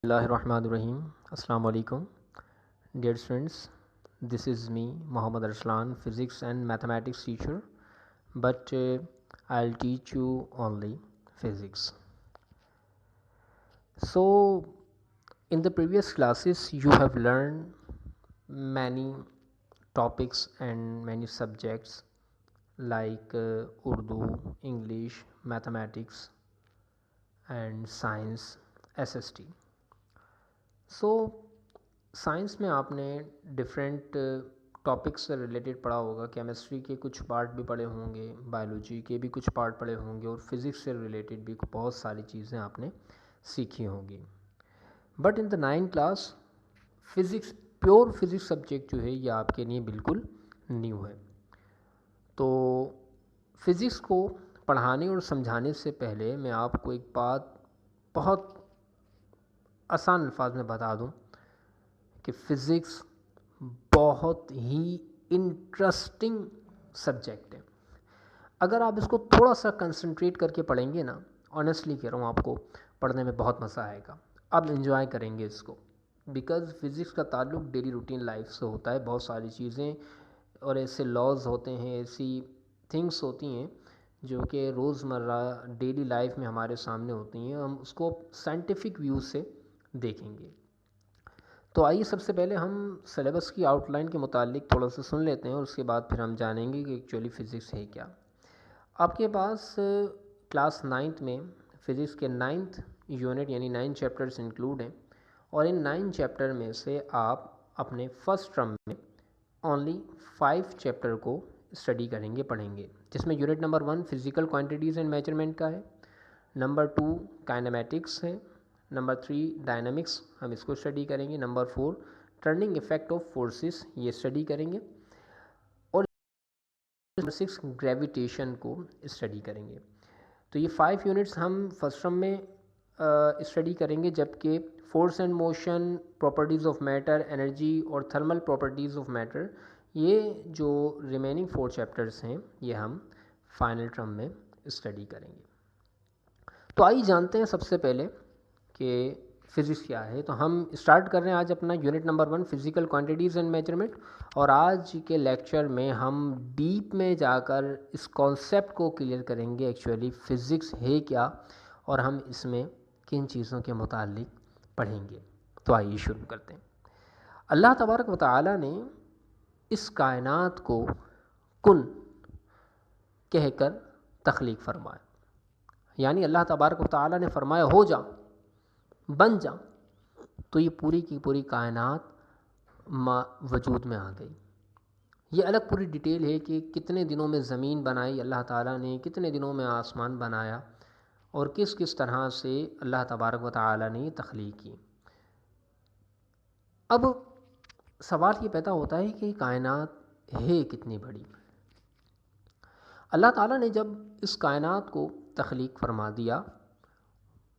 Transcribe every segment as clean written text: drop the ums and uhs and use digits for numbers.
اللہ الرحمن الرحیم. السلام علیکم dear students. This is me Muhammad Arsalan, physics and mathematics teacher, but I'll teach you only physics. So in the previous classes you have learned many topics and many subjects like Urdu, English, mathematics and science, SST. So science میں آپ نے different topics سے related پڑھا ہوگا. Chemistry کے کچھ part بھی پڑھے ہوں گے, بایولوجی کے بھی کچھ پارٹ پڑھے ہوں گے, اور فزکس سے ریلیٹڈ بھی بہت ساری چیزیں آپ نے سیکھی ہوں گی. But in the 9th class physics, pure physics subject جو ہے یہ آپ کے لیے بالکل نیو ہے. تو فزکس کو پڑھانے اور سمجھانے سے پہلے میں آپ کو ایک بات بہت آسان الفاظ میں بتا دوں کہ فزکس بہت ہی انٹرسٹنگ سبجیکٹ ہے. اگر آپ اس کو تھوڑا سا کنسنٹریٹ کر کے پڑھیں گے نا, آنیسٹلی کہہ رہا ہوں, آپ کو پڑھنے میں بہت مزہ آئے گا, آپ انجوائے کریں گے اس کو. بیکاز فزکس کا تعلق ڈیلی روٹین لائف سے ہوتا ہے. بہت ساری چیزیں اور ایسے لاز ہوتے ہیں, ایسی تھنگس ہوتی ہیں جو کہ روزمرہ ڈیلی لائف میں ہمارے سامنے ہوتی ہیں. ہم اس کو سائنٹیفک ویو سے دیکھیں گے. تو آئیے سب سے پہلے ہم سلیبس کی آؤٹ لائن کے متعلق تھوڑا سا سن لیتے ہیں, اور اس کے بعد پھر ہم جانیں گے کہ ایکچولی فزکس ہے کیا. آپ کے پاس کلاس 9th میں فزکس کے 9th یونٹ یعنی 9 چیپٹرز انکلوڈ ہیں, اور ان 9 چیپٹر میں سے آپ اپنے فرسٹ ٹرم میں اونلی 5 چیپٹر کو اسٹڈی کریں گے, پڑھیں گے, جس میں unit number 1 physical quantities and measurement کا ہے, نمبر 2 کائنیمیٹکس ہے, نمبر 3 ڈائنامکس, ہم اس کو اسٹڈی کریں گے, number 4 turning effect of forces, یہ اسٹڈی کریں گے, اور نمبر 6 گریویٹیشن کو اسٹڈی کریں گے. تو یہ 5 یونٹس ہم فرسٹ ٹرم میں اسٹڈی کریں گے, جبکہ force and motion, properties of matter, energy اور تھرمل پراپرٹیز آف میٹر, یہ جو ریمیننگ 4 چیپٹرس ہیں یہ ہم فائنل ٹرم میں اسٹڈی کریں گے. تو آئیے جانتے ہیں سب سے پہلے کہ فزکس کیا ہے. تو ہم اسٹارٹ کر رہے ہیں آج اپنا unit number 1 physical quantities and measurement, اور آج کے لیکچر میں ہم ڈیپ میں جا کر اس کانسیپٹ کو کلیئر کریں گے ایکچولی فزکس ہے کیا, اور ہم اس میں کن چیزوں کے متعلق پڑھیں گے. تو آئیے شروع کرتے ہیں. اللہ تبارک و تعالی نے اس کائنات کو کن کہہ کر تخلیق فرمایا, یعنی اللہ تبارک و تعالی نے فرمایا ہو جا, بن جا, تو یہ پوری کی پوری کائنات وجود میں آ گئی. یہ الگ پوری ڈیٹیل ہے کہ کتنے دنوں میں زمین بنائی اللہ تعالیٰ نے, کتنے دنوں میں آسمان بنایا, اور کس کس طرح سے اللہ تبارک و تعالیٰ نے تخلیق کی. اب سوال یہ پیدا ہوتا ہے کہ کائنات ہے کتنی بڑی. اللہ تعالیٰ نے جب اس کائنات کو تخلیق فرما دیا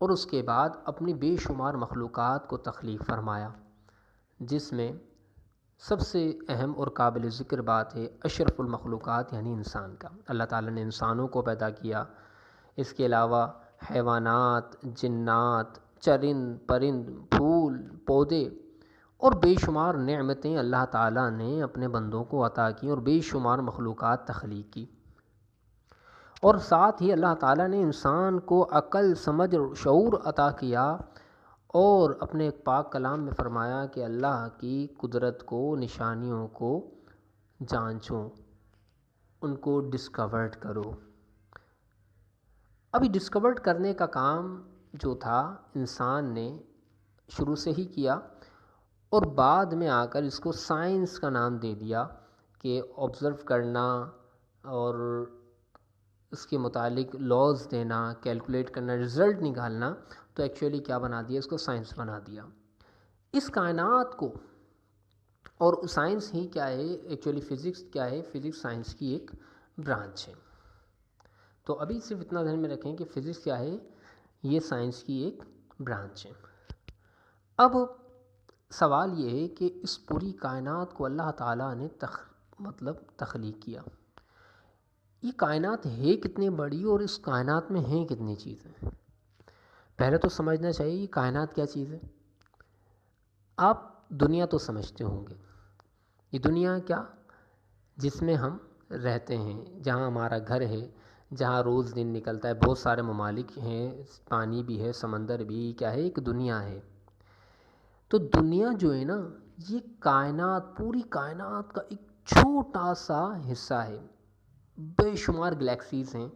اور اس کے بعد اپنی بے شمار مخلوقات کو تخلیق فرمایا, جس میں سب سے اہم اور قابل ذکر بات ہے اشرف المخلوقات یعنی انسان کا. اللہ تعالیٰ نے انسانوں کو پیدا کیا, اس کے علاوہ حیوانات, جنات, چرند پرند, پھول پودے, اور بے شمار نعمتیں اللہ تعالیٰ نے اپنے بندوں کو عطا کی, اور بے شمار مخلوقات تخلیق کی. اور ساتھ ہی اللہ تعالیٰ نے انسان کو عقل, سمجھ اور شعور عطا کیا, اور اپنے ایک پاک کلام میں فرمایا کہ اللہ کی قدرت کو, نشانیوں کو جانچو, ان کو ڈسکورڈ کرو. ابھی ڈسکورڈ کرنے کا کام جو تھا انسان نے شروع سے ہی کیا, اور بعد میں آ کر اس کو سائنس کا نام دے دیا کہ آبزرو کرنا اور اس کے متعلق لاز دینا, کیلکولیٹ کرنا, رزلٹ نکالنا, تو ایکچولی کیا بنا دیا, اس کو سائنس بنا دیا. اس کائنات کو, اور سائنس ہی کیا ہے ایکچولی, فزکس کیا ہے, فزکس سائنس کی ایک برانچ ہے. تو ابھی صرف اتنا ذہن میں رکھیں کہ فزکس کیا ہے, یہ سائنس کی ایک برانچ ہے. اب سوال یہ ہے کہ اس پوری کائنات کو اللہ تعالیٰ نے تخلیق کیا. یہ کائنات ہے کتنی بڑی, اور اس کائنات میں ہیں کتنی چیزیں. پہلے تو سمجھنا چاہیے یہ کائنات کیا چیز ہے. آپ دنیا تو سمجھتے ہوں گے، یہ دنیا کیا، جس میں ہم رہتے ہیں، جہاں ہمارا گھر ہے، جہاں روز دن نکلتا ہے، بہت سارے ممالک ہیں، پانی بھی ہے، سمندر بھی، کیا ہے، ایک دنیا ہے۔ تو دنیا جو ہے نا، یہ کائنات، پوری کائنات کا ایک چھوٹا سا حصہ ہے۔ بے شمار گلیکسیز ہیں،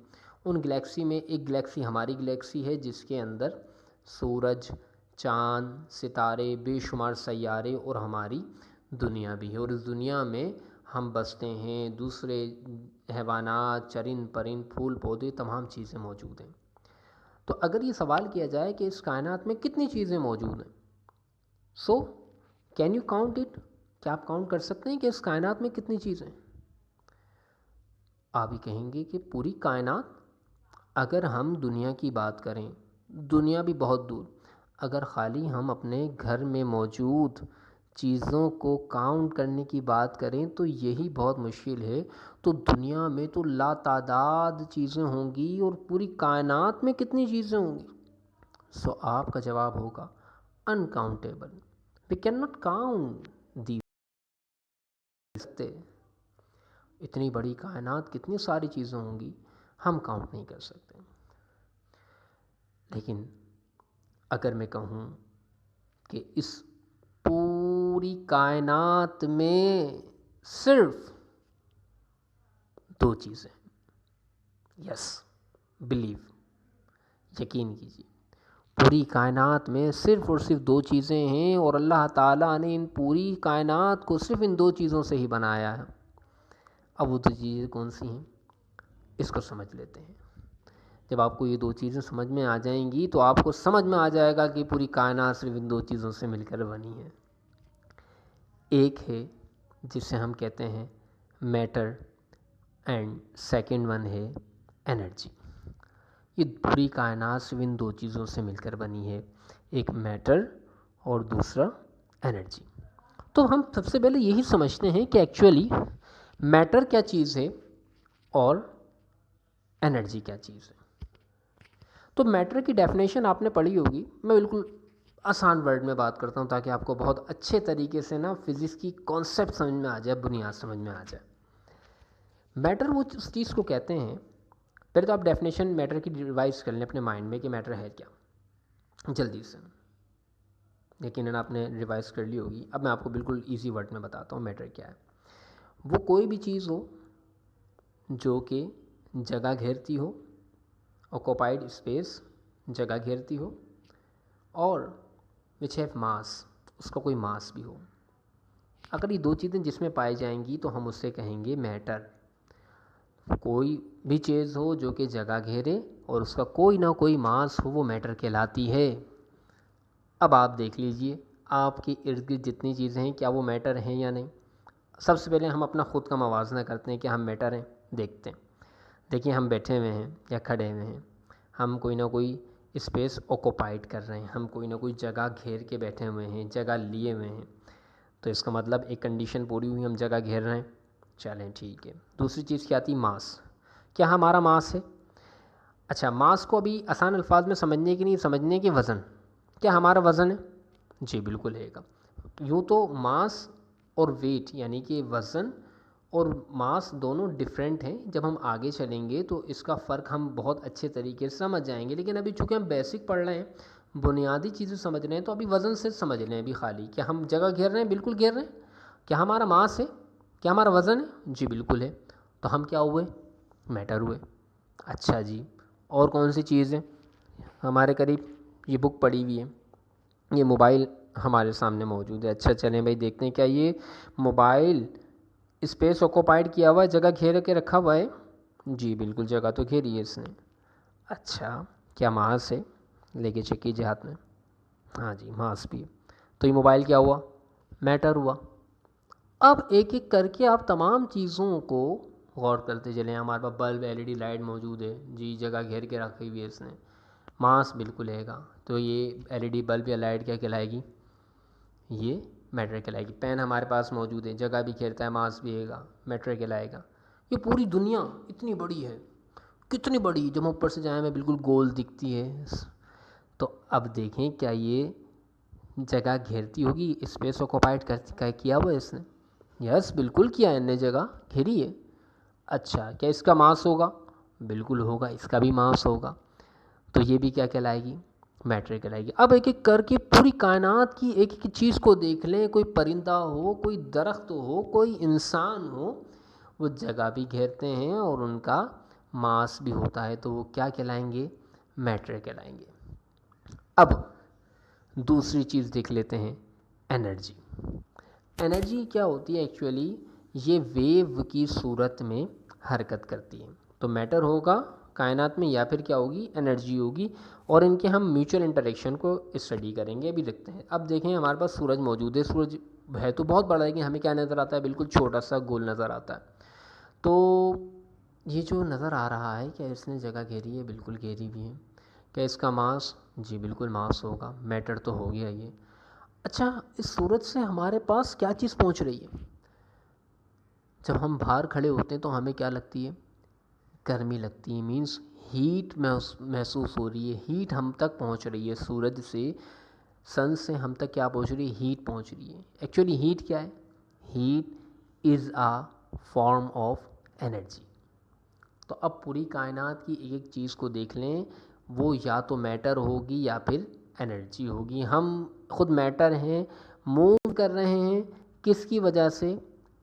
ان گلیکسی میں ایک گلیکسی ہماری گلیکسی ہے، جس کے اندر سورج، چاند، ستارے، بے شمار سیارے اور ہماری دنیا بھی ہے، اور اس دنیا میں ہم بستے ہیں، دوسرے حیوانات، چرند پرند، پھول پودے، تمام چیزیں موجود ہیں۔ تو اگر یہ سوال کیا جائے کہ اس کائنات میں کتنی چیزیں موجود ہیں، so can you count it, کیا آپ کاؤنٹ کر سکتے ہیں کہ اس کائنات میں کتنی چیزیں؟ آپ ہی کہیں گے کہ پوری کائنات، اگر ہم دنیا کی بات کریں، دنیا بھی بہت دور، اگر خالی ہم اپنے گھر میں موجود چیزوں کو کاؤنٹ کرنے کی بات کریں تو یہی بہت مشکل ہے، تو دنیا میں تو لا تعداد چیزیں ہوں گی، اور پوری کائنات میں کتنی چیزیں ہوں گی؟ سو آپ کا جواب ہوگا uncountable, we can not count these, اتنی بڑی کائنات، کتنی ساری چیزیں ہوں گی، ہم کاؤنٹ نہیں کر سکتے۔ لیکن اگر میں کہوں کہ اس پوری کائنات میں صرف 2 چیزیں، یس، بلیو، یقین کیجیے، پوری کائنات میں صرف اور صرف 2 چیزیں ہیں، اور اللہ تعالیٰ نے ان پوری کائنات کو صرف ان 2 چیزوں سے ہی بنایا ہے۔ اب وہ 2 چیزیں کون سی ہیں، اس کو سمجھ لیتے ہیں۔ جب آپ کو یہ 2 چیزیں سمجھ میں آ جائیں گی تو آپ کو سمجھ میں آ جائے گا کہ پوری کائنات صرف ان 2 چیزوں سے مل کر بنی ہے۔ ایک ہے جسے ہم کہتے ہیں میٹر، اینڈ سیکنڈ ون ہے انرجی۔ یہ پوری کائنات صرف ان 2 چیزوں سے مل کر بنی ہے، ایک میٹر اور دوسرا انرجی۔ تو ہم سب سے پہلے یہی سمجھتے ہیں کہ ایکچولی میٹر کیا چیز ہے اور انرجی کیا چیز ہے۔ تو میٹر کی ڈیفینیشن آپ نے پڑھی ہوگی، میں بالکل آسان ورڈ میں بات کرتا ہوں تاکہ آپ کو بہت اچھے طریقے سے نا فزکس کی کانسیپٹ سمجھ میں آ جائے، بنیاد سمجھ میں آ جائے۔ میٹر وہ اس چیز کو کہتے ہیں، پہلے تو آپ ڈیفینیشن میٹر کی ریوائز کر لیں اپنے مائنڈ میں کہ میٹر ہے کیا، جلدی سے، یقیناً آپ نے ریوائز کر لی ہوگی۔ اب میں آپ کو بالکل ایزی ورڈ میں بتاتا ہوں میٹر کیا ہے۔ وہ کوئی بھی چیز ہو جو کہ جگہ گھیرتی ہو، آکوپائڈ اسپیس، جگہ گھیرتی ہو، اور وچ ہیو ماس، اس کا کوئی ماس بھی ہو۔ اگر یہ 2 چیزیں جس میں پائی جائیں گی تو ہم اس سے کہیں گے میٹر۔ کوئی بھی چیز ہو جو کہ جگہ گھیرے اور اس کا کوئی نہ کوئی ماس ہو، وہ میٹر کہلاتی ہے۔ اب آپ دیکھ لیجئے آپ کے ارد گرد جتنی چیزیں ہیں، کیا وہ میٹر ہیں یا نہیں۔ سب سے پہلے ہم اپنا خود کا موازنہ کرتے ہیں کہ ہم میٹر ہیں، دیکھتے ہیں۔ دیکھیں ہم بیٹھے ہوئے ہیں یا کھڑے ہوئے ہیں، ہم کوئی نہ کوئی اسپیس آکوپائڈ کر رہے ہیں، ہم کوئی نہ کوئی جگہ گھیر کے بیٹھے ہوئے ہیں، جگہ لیے ہوئے ہیں، تو اس کا مطلب ایک کنڈیشن پوری ہوئی، ہم جگہ گھیر رہے ہیں، چلیں ٹھیک ہے۔ دوسری چیز کیا آتی، ماس۔ کیا ہمارا ماس ہے؟ اچھا، ماس کو ابھی آسان الفاظ میں سمجھنے کی نہیں، سمجھنے کی وزن، کیا ہمارا وزن ہے؟ جی بالکل ہے گا۔ یوں تو ماس اور ویٹ یعنی کہ وزن اور ماس دونوں ڈیفرنٹ ہیں، جب ہم آگے چلیں گے تو اس کا فرق ہم بہت اچھے طریقے سے سمجھ جائیں گے، لیکن ابھی چونکہ ہم بیسک پڑھ رہے ہیں، بنیادی چیزیں سمجھ رہے ہیں، تو ابھی وزن سے سمجھ رہے ہیں ابھی خالی، کیا ہم جگہ گھیر رہے ہیں؟ بالکل گھیر رہے ہیں۔ کیا ہمارا ماس ہے؟ کیا ہمارا وزن ہے؟ جی بالکل ہے۔ تو ہم کیا ہوئے؟ میٹر ہوئے۔ اچھا جی، اور کون سی چیز ہے ہمارے قریب؟ یہ بک پڑی ہوئی ہے، یہ موبائل ہمارے سامنے موجود ہے۔ اچھا چلیں بھائی دیکھتے ہیں، کیا یہ موبائل اسپیس آکوپائڈ کیا ہوا ہے، جگہ گھیر کے رکھا ہوا ہے؟ جی بالکل، جگہ تو گھیری ہے اس نے۔ اچھا، کیا ماس ہے؟ لے کے چیک کیجیے ہاتھ میں، ہاں جی ماس بھی ہے۔ تو یہ موبائل کیا ہوا؟ میٹر ہوا۔ اب ایک ایک کر کے آپ تمام چیزوں کو غور کرتے چلیں۔ ہمارے پاس بلب، LED لائٹ موجود ہے، جی جگہ گھیر کے رکھی ہوئی ہے اس نے، ماس بالکل ہے گا، تو یہ LED بلب یا لائٹ کیا کہلائے گی؟ یہ میٹر کہلائے گی۔ پین ہمارے پاس موجود ہے، جگہ بھی گھیرتا ہے، ماس بھی ہے گا، میٹر کہلائے گا۔ یہ پوری دنیا اتنی بڑی ہے، کتنی بڑی، جب ہم اوپر سے جائیں میں بالکل گول دکھتی ہے۔ تو اب دیکھیں کیا یہ جگہ گھیرتی ہوگی، اسپیس آکوپائڈ کیا ہوا ہے اس نے. یس بالکل کیا ہے، نے جگہ گھیری ہے. اچھا کیا اس کا ماس ہوگا؟ بالکل ہوگا، اس کا بھی ماس ہوگا. تو یہ بھی کیا کہلائے گی؟ میٹر کہلائے گی. اب ایک ایک کر کے پوری کائنات کی ایک ایک چیز کو دیکھ لیں. کوئی پرندہ ہو، کوئی درخت ہو، کوئی انسان ہو، وہ جگہ بھی گھیرتے ہیں اور ان کا ماس بھی ہوتا ہے، تو وہ کیا کہلائیں گے؟ میٹر کہلائیں گے. اب دوسری چیز دیکھ لیتے ہیں، انرجی. انرجی کیا ہوتی ہے ایکچولی؟ یہ ویو کی صورت میں حرکت کرتی ہے. تو میٹر ہوگا کائنات میں یا پھر کیا ہوگی؟ انرجی ہوگی. اور ان کے ہم میوچل انٹریکشن کو اسٹڈی کریں گے. ابھی دیکھتے ہیں. اب دیکھیں ہمارے پاس سورج موجود ہے. سورج ہے تو بہت بڑا ہے، لیکن ہمیں کیا نظر آتا ہے؟ بالکل چھوٹا سا گول نظر آتا ہے. تو یہ جو نظر آ رہا ہے، کیا اس نے جگہ گھیری ہے؟ بالکل گھیری بھی ہے. کیا اس کا ماس؟ جی بالکل ماس ہوگا. میٹر تو ہو گیا یہ. اچھا اس سورج سے ہمارے پاس کیا چیز پہنچ رہی ہے؟ جب ہم باہر کھڑے ہوتے ہیں تو ہمیں کیا لگتی ہے؟ گرمی لگتی ہے. مینس ہیٹ محسوس ہو رہی ہے. ہیٹ ہم تک پہنچ رہی ہے. سورج سے، سن سے ہم تک کیا پہنچ رہی ہے؟ ہیٹ پہنچ رہی ہے. ایکچولی ہیٹ کیا ہے؟ Heat is a form of energy. تو اب پوری کائنات کی ایک ایک چیز کو دیکھ لیں، وہ یا تو میٹر ہوگی یا پھر انرجی ہوگی. ہم خود میٹر ہیں، موو کر رہے ہیں کس کی وجہ سے؟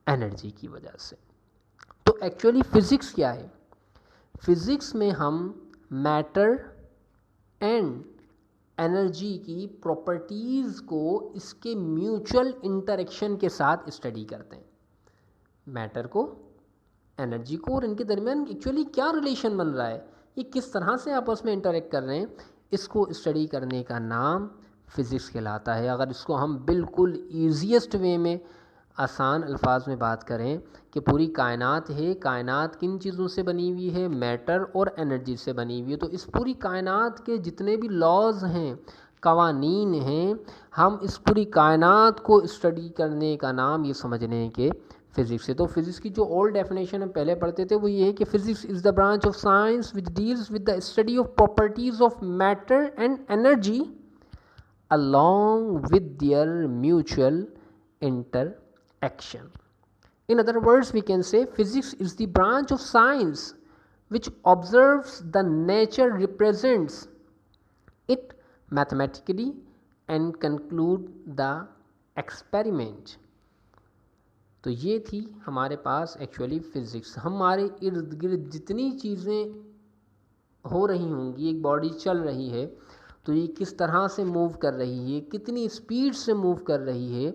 انرجی کی وجہ سے. تو ایکچولی فزکس کیا ہے؟ فزکس میں ہم میٹر اینڈ انرجی کی پراپرٹیز کو اس کے میوچل انٹریکشن کے ساتھ اسٹڈی کرتے ہیں. میٹر کو، انرجی کو، اور ان کے درمیان ایکچولی کیا ریلیشن بن رہا ہے، یہ کس طرح سے آپس میں انٹریکٹ کر رہے ہیں، اس کو اسٹڈی کرنے کا نام فزکس کہلاتا ہے. اگر اس کو ہم بالکل ایزیسٹ وے میں، آسان الفاظ میں بات کریں کہ پوری کائنات ہے، کائنات کن چیزوں سے بنی ہوئی ہے؟ میٹر اور انرجی سے بنی ہوئی ہے. تو اس پوری کائنات کے جتنے بھی لاز ہیں، قوانین ہیں، ہم اس پوری کائنات کو اسٹڈی کرنے کا نام یہ سمجھنے کے فزکس ہے. تو فزکس کی جو اولڈ ڈیفینیشن ہم پہلے پڑھتے تھے وہ یہ ہے کہ physics is the branch of science which deals with the study of properties of matter and energy along with their mutual interaction. In other words, we can say physics is the branch of science which observes the nature, represents it mathematically and conclude the experiment. تو یہ تھی ہمارے پاس actually physics. ہمارے ارد گرد جتنی چیزیں ہو رہی ہوں گی، ایک باڈی چل رہی ہے تو یہ کس طرح سے موو کر رہی ہے، کتنی اسپیڈ سے موو کر رہی ہے،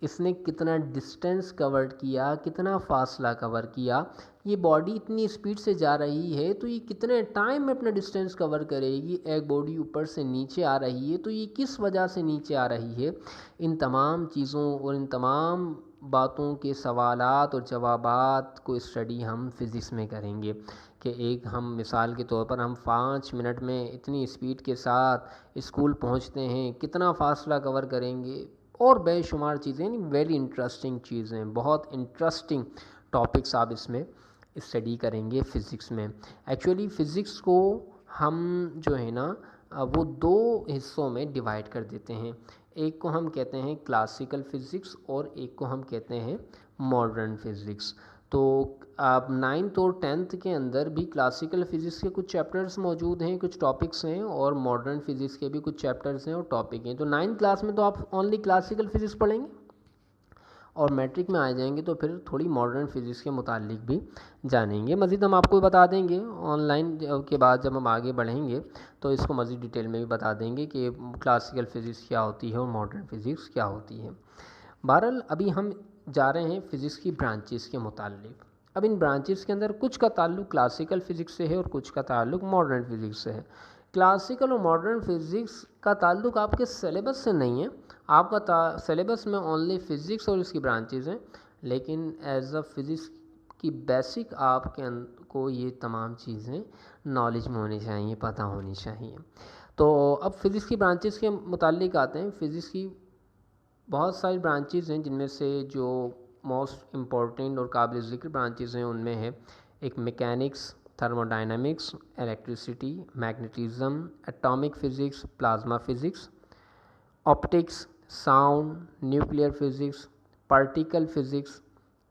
اس نے کتنا ڈسٹینس کور کیا، کتنا فاصلہ کور کیا. یہ باڈی اتنی اسپیڈ سے جا رہی ہے تو یہ کتنے ٹائم میں اپنا ڈسٹینس کور کرے گی. ایک باڈی اوپر سے نیچے آ رہی ہے تو یہ کس وجہ سے نیچے آ رہی ہے. ان تمام چیزوں اور ان تمام باتوں کے سوالات اور جوابات کو اسٹڈی ہم فزکس میں کریں گے. کہ ایک ہم مثال کے طور پر ہم 5 منٹ میں اتنی اسپیڈ کے ساتھ اسکول پہنچتے ہیں، کتنا فاصلہ کور کریں گے، اور بے شمار چیزیں. ویری انٹرسٹنگ چیزیں، بہت انٹرسٹنگ ٹاپکس آپ اس میں اسٹڈی کریں گے فزکس میں. ایکچولی فزکس کو ہم جو ہے نا وہ 2 حصوں میں ڈیوائڈ کر دیتے ہیں. ایک کو ہم کہتے ہیں کلاسیکل فزکس اور ایک کو ہم کہتے ہیں ماڈرن فزکس. تو آپ 9th اور 10th کے اندر بھی کلاسیکل فزکس کے کچھ چیپٹرز موجود ہیں، کچھ ٹاپکس ہیں، اور ماڈرن فزکس کے بھی کچھ چیپٹرز ہیں اور ٹاپک ہیں. تو 9th کلاس میں تو آپ اونلی کلاسیکل فزکس پڑھیں گے، اور میٹرک میں آ جائیں گے تو پھر تھوڑی ماڈرن فزکس کے متعلق بھی جانیں گے. مزید ہم آپ کو بتا دیں گے آن لائن کے بعد جب ہم آگے بڑھیں گے تو اس کو مزید ڈیٹیل میں بھی بتا دیں گے کہ کلاسیکل فزکس کیا ہوتی ہے اور ماڈرن فزکس کیا ہوتی ہے. بہرحال ابھی ہم جا رہے ہیں فزکس کی برانچز کے متعلق. اب ان برانچز کے اندر کچھ کا تعلق کلاسیکل فزکس سے ہے اور کچھ کا تعلق ماڈرن فزکس سے ہے. کلاسیکل اور ماڈرن فزکس کا تعلق آپ کے سلیبس سے نہیں ہے. آپ کا سلیبس میں اونلی فزکس اور اس کی برانچز ہیں، لیکن ایز اے فزکس کی بیسک آپ کے کو یہ تمام چیزیں نالج میں ہونی چاہیے، پتہ ہونی چاہیے. تو اب فزکس کی برانچز کے متعلق آتے ہیں. فزکس کی بہت ساری برانچز ہیں، جن میں سے جو موسٹ امپورٹنٹ اور قابل ذکر برانچز ہیں ان میں ہے ایک mechanics, thermo dynamics, electricity, magnetism, atomic physics, plasma physics, optics, sound, nuclear physics, particle physics,